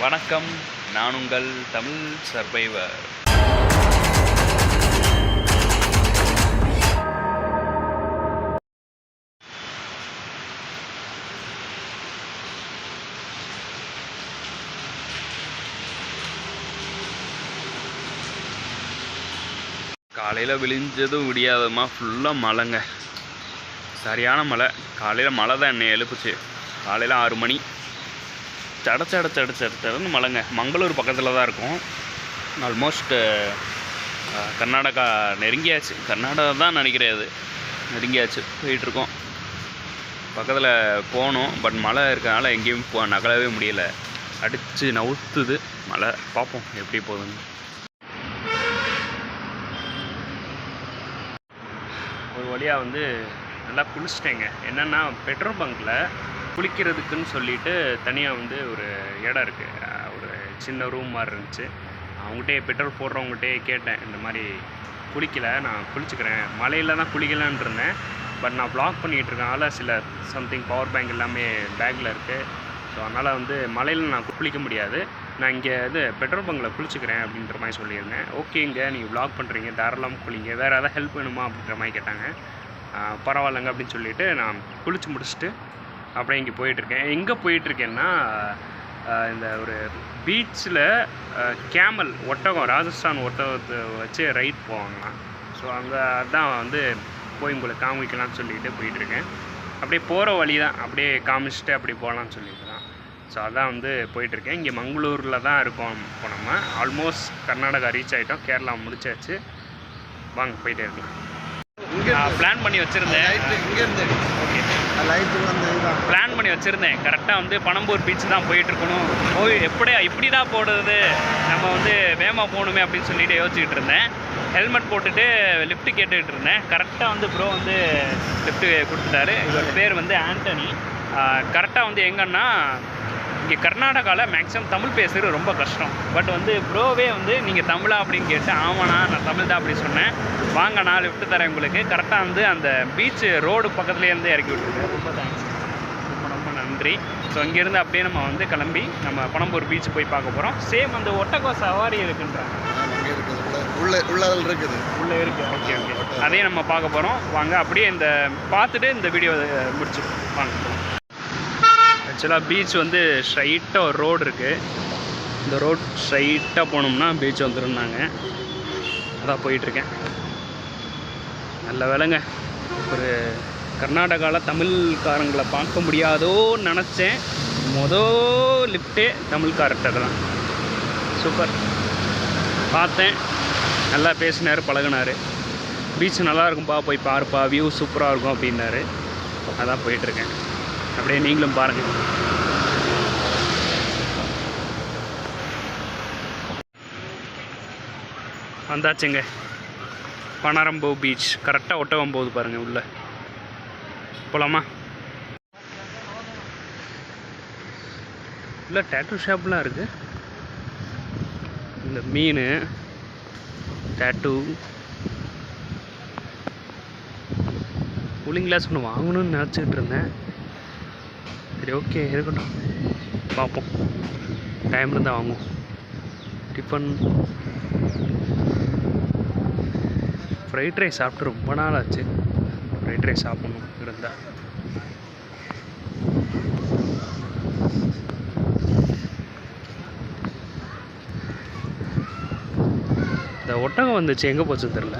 வணக்கம், நான் உங்கள் தமிழ் சர்வைவர். காலையில் விழிஞ்சதும் விடியாதமா ஃபுல்லாக மழைங்க, சரியான மழை. காலையில் மழை தான் என்னை எழுப்புச்சு. காலையில் 6 மணி சடன்னு மழைங்க. மங்களூர் பக்கத்தில் தான் இருக்கும். ஆல்மோஸ்ட் கர்நாடகா நெருங்கியாச்சு. கர்நாடகா தான் நினைக்கிறேன், அது நெருங்கியாச்சு. போயிட்டுருக்கோம், பக்கத்தில் போகணும். பட் மழை இருக்கனால எங்கேயும் நகலவே முடியலை. அடித்து நவுத்துது மழை. பார்ப்போம் எப்படி போகுதுன்னு. ஒரு வழியாக வந்து நல்லா குளிச்சிட்டேங்க. என்னென்னா பெட்ரோல் பங்க்கில் குளிக்கிறதுக்குன்னு சொல்லிட்டு தனியாக வந்து ஒரு இடம் இருக்குது. ஒரு சின்ன ரூம் மாதிரி இருந்துச்சு. அவங்ககிட்டே பெட்ரோல் போடுறவங்ககிட்டே கேட்டேன், இந்த மாதிரி குளிக்கலை, நான் குளிச்சுக்கிறேன். மழையில் தான் குளிக்கலான் இருந்தேன். பட் நான் வ்ளாக் பண்ணிகிட்ருக்கனால சில சம்திங் பவர் பேங்க் எல்லாமே பேக்கில் இருக்குது. ஸோ அதனால் வந்து மழையில் நான் குளிக்க முடியாது. நான் இங்கே இது பெட்ரோல் பங்கில் குளிச்சுக்கிறேன் அப்படின்ற மாதிரி சொல்லியிருந்தேன். ஓகேங்க, நீங்கள் வ்ளாக் பண்ணுறீங்க, தாராளமாக குளிங்க, வேறு எதாவது ஹெல்ப் வேணுமா அப்படின்ற மாதிரி கேட்டாங்க. பரவாயில்லைங்க அப்படின்னு சொல்லிவிட்டு நான் குளித்து முடிச்சுட்டு அப்படியே இங்கே போயிட்டுருக்கேன். எங்கே போயிட்டுருக்கேன்னா, இந்த ஒரு பீச்சில் கேமல் ஒட்டகம், ராஜஸ்தான் ஒட்டகத்தை வச்சு ரைட் போவாங்களாம். ஸோ அங்கே அதான் வந்து போய் உங்களுக்கு காமிக்கலாம்னு சொல்லிட்டு போயிட்டுருக்கேன். அப்படியே போகிற வழி தான், அப்படியே காமிச்சிட்டு அப்படி போகலான்னு சொல்லிட்டு தான். ஸோ அதான் வந்து போயிட்டுருக்கேன். இங்கே மங்களூரில் தான் இருக்கோம். இப்போ நம்ம ஆல்மோஸ்ட் கர்நாடகா ரீச் ஆகிட்டோம், கேரளா முடிச்சாச்சு. வாங்க போயிட்டே இருக்கலாம். பிளான் பண்ணி வச்சுருந்தேன். ஓகே, பிளான் பண்ணி வச்சுருந்தேன். கரெக்டாக வந்து பனம்பூர் பீச் தான் போயிட்டுருக்கணும். இப்படி தான் போடுறது, நம்ம வந்து வேகமாக போகணுமே அப்படின்னு சொல்லிட்டு யோசிச்சுக்கிட்டு இருந்தேன். ஹெல்மெட் போட்டுட்டு லிஃப்ட்டு கேட்டுக்கிட்டு இருந்தேன். கரெக்டாக வந்து ப்ரோ வந்து லிஃப்ட்டு கொடுத்துட்டாரு. இவர் பேர் வந்து ஆண்டனி. கரெக்டாக வந்து எங்கன்னா, இங்கே கர்நாடகாவில் மேக்ஸிமம் தமிழ் பேசுகிறது ரொம்ப கஷ்டம். பட் வந்து ப்ரோவே வந்து நீங்கள் தமிழா அப்படின்னு கேட்டு, ஆமாண்ணா நான் தமிழ் தான் அப்படி சொன்னேன். வாங்கண்ணா லிஃப்ட்டு தரேன் உங்களுக்கு. கரெக்டாக வந்து அந்த பீச்சு ரோடு பக்கத்துலேருந்து இறக்கி விட்டுருக்கேன். ரொம்ப தேங்க்ஸ், ரொம்ப நன்றி. ஸோ இங்கேருந்து அப்படியே நம்ம வந்து கிளம்பி நம்ம பனம்பூர் பீச் போய் பார்க்க போகிறோம். சேம் அந்த ஒட்டகோ சவாரி இருக்குன்றாங்க, உள்ளே இருக்குது. ஓகே, அதையும் நம்ம பார்க்க போகிறோம். வாங்க அப்படியே இந்த பார்த்துட்டு இந்த வீடியோ முடிச்சுப்போம். வாங்க போகிறோம். ஆக்சுவலாக பீச் வந்து ஸ்ட்ரைட்டாக ஒரு ரோடு இருக்குது. இந்த ரோட் ஸ்ட்ரைட்டாக போனோம்னா பீச் வந்துருந்தாங்க. அதான் போயிட்டுருக்கேன். நல்ல வேலைங்க, ஒரு கர்நாடகாவில் தமிழ்காரங்களை பார்க்க முடியாதோன்னு நினச்சேன். லிஃப்ட்டே தமிழ்கார்ட்ட தான். சூப்பர், பார்த்தேன். நல்லா பேசினார், பழகினார். பீச் நல்லா இருக்கும்பா, போய் பாருப்பா, வியூ சூப்பராக இருக்கும் அப்படின்னாரு. அதான் போயிட்டுருக்கேன். அப்படியே நீங்களும் பாருங்கள். வந்தாச்சுங்க பனரம்போ பீச். கரெக்டாக ஒட்டகம் போகுது பாருங்கள். உள்ளே போகலாமா? இல்லை, டேட்டூ ஷாப்லாம் இருக்குது. இந்த மீன் டேட்டூ கூலிங் கிளாஸ் ஒன்று வாங்கணும்னு நினச்சிக்கிட்டு இருந்தேன். சரி, ஓகே, இருக்கட்டும், பார்ப்போம். டைம் இருந்தால் வாங்குவோம். டிஃபன் ஃப்ரைட் ரைஸ் சாப்பிட்டு ரொம்ப நாள் ஆச்சு. ஃப்ரைட் ரைஸ் சாப்பிட்ணும் இருந்தால். இந்த ஒட்டகம் வந்துச்சு, எங்கே போச்சுன்னு தெரில.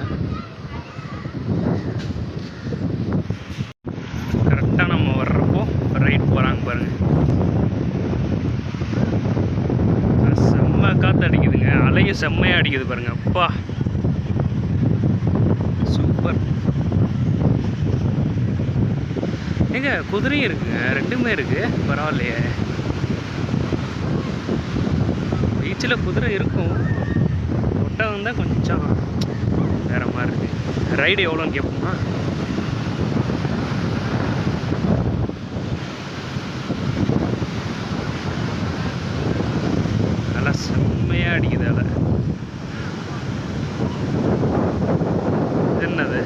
கரெக்டாக நம்ம வர்றப்போ ரைட் போகிறாங்க பாருங்கள். செம்ம காற்று அடிக்குதுங்க, அலையும் செம்மையாக அடிக்குது பாருங்கள். அப்பா சூப்பர். ஏங்க குதிரையும் இருக்குங்க, ரெண்டுமே இருக்குது. பரவாயில்லையே, பீச்சில் குதிரை இருக்கும், ஒட்டகம் தான் கொஞ்சம் வேறு மாதிரி இருக்குது. ரைடு எவ்வளோன்னு கேட்போமா? நல்லா செம்மையாக அடிக்குது அலை. என்னது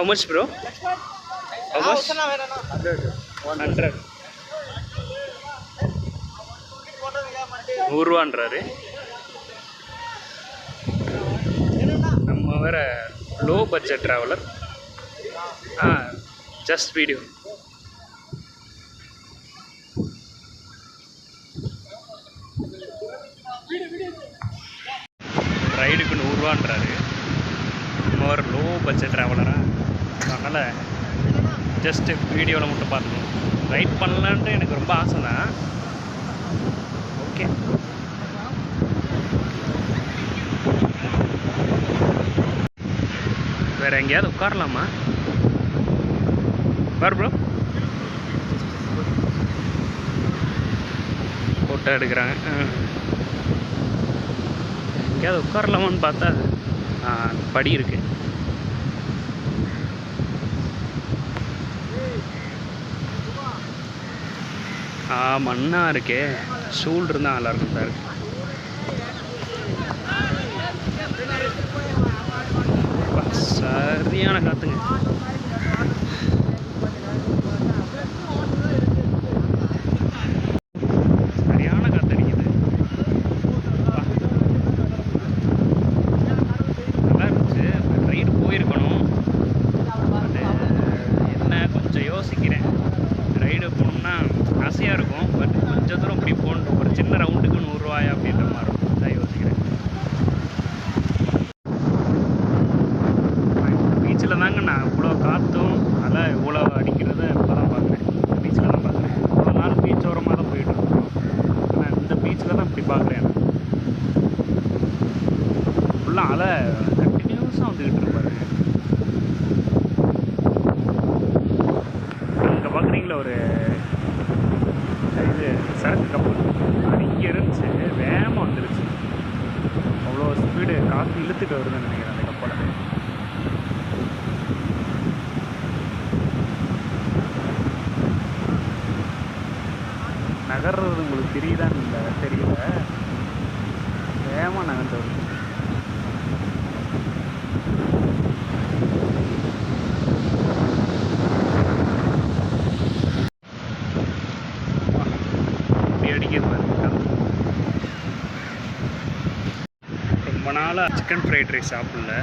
How much, bro? How much? 100. 100 ரூபான்றாரு. நம்ம வேற low budget traveller. Just video. ரைடுக்கு 100 ரூபான்றாரு. நம்ம வேறு லோ பட்ஜெட் ட்ராவலராக, அதனால் ஜஸ்ட்டு வீடியோவில் மட்டும் பார்த்துக்கணும். ரைட் பண்ணலான்ட்டு எனக்கு ரொம்ப ஆசை தான். ஓகே, வேறு எங்கேயாவது உட்காரலாமா? பாரு ப்ரோ, ஃபோட்டோ எடுக்கிறாங்க. எங்கேயாவது உட்காரலாமான்னு பார்த்தா படி இருக்கு. மண்ணாக இருக்கே, சூழ் இருந்தால் நல்லாயிருக்கும் சார். சரியான காற்றுங்க. சரியான காற்று அடிக்குது. நல்லா இருந்துச்சு. ரைடு போயிருக்கணும். அது என்ன கொஞ்சம் யோசிக்கிறேன். ரைடு போகணும்னா ஆசையாக இருக்கும். பட் கொஞ்சம் தூரம் இப்படி போகணும். ஒரு சின்ன ரவுண்டுக்கு 100 ரூபாயா அப்படின்ற மாதிரி இருக்கும். அதான் யோசிக்கிறேன். பீச்சில் தாங்க நான் இவ்வளோ காற்றும் அதான் இவ்வளோ அடிக்கிறத இப்போ தான் பார்க்குறேன். பீச்சில் தான் பார்க்குறேன். இவ்வளோ நாள் பீச் ஓரமாக தான் போயிட்டு இருக்கோம். ஆனால் இந்த பீச்சில் தான் இப்படி பார்க்குறேன். ஃபுல்லாக அலை கண்டினியூஸாக வந்துக்கிட்டு இருப்பாரு. இங்கே பார்க்குறீங்களா ஒரு இது சரக்கு கப்பல், அது இங்கே இருந்துச்சு, வேகமாக வந்துருச்சு. அவ்வளோ ஸ்பீடு காற்று இழுத்துட்டு வருதுன்னு நினைக்கிறேன் அந்த கப்பலை. நகர்றது உங்களுக்கு தெரியுதான்னு இல்லை தெரியல, வேகமாக நகர்ந்து வருது. ரொம்ப நாளாக சிக்கன் ஃப்ரைட் ரைஸ் சாப்பிடல.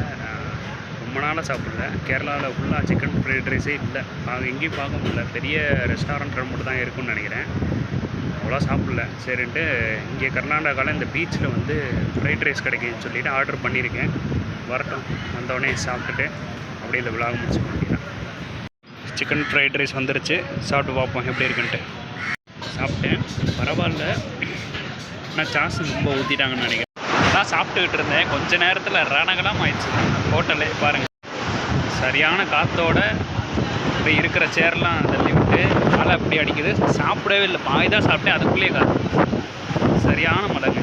கேரளாவில் ஃபுல்லாக சிக்கன் ஃப்ரைட் ரைஸே இல்லை. எங்கேயும் பார்க்க முடியல. பெரிய ரெஸ்டாரண்ட் மட்டும் தான் இருக்குன்னு நினைக்கிறேன். அவ்வளோ சாப்பிடல. சரின்ட்டு இங்கே கர்நாடகாவில் இந்த பீச்சில் வந்து ஃப்ரைட் ரைஸ் கிடைக்குன்னு சொல்லிவிட்டு ஆர்டர் பண்ணியிருக்கேன். வரட்டும், வந்தோடனே சாப்பிட்டுட்டு அப்படியே இந்த விலாக முடிச்சு பண்ணிக்கலாம். சிக்கன் ஃப்ரைட் ரைஸ் வந்துருச்சு. சாப்பிட்டு பார்ப்போம் எப்படி இருக்குன்ட்டு. சாப்பிட்டேன், பரவாயில்ல. ஆனால் சாஸ் ரொம்ப ஊற்றிட்டாங்கன்னு நினைக்கிறேன். அதான் சாப்பிட்டுக்கிட்டு இருந்தேன். கொஞ்ச நேரத்தில் ரணகலாம் ஆயிடுச்சு ஹோட்டலே. பாருங்கள், சரியான காற்றோட இப்படி இருக்கிற சேர்லாம் தள்ளி விட்டு மழை அப்படி அடிக்குது. சாப்பிடவே இல்லை, பாய் தான் சாப்பிட்டேன். அதுக்குள்ளேயே காற்று, சரியான மழைங்க.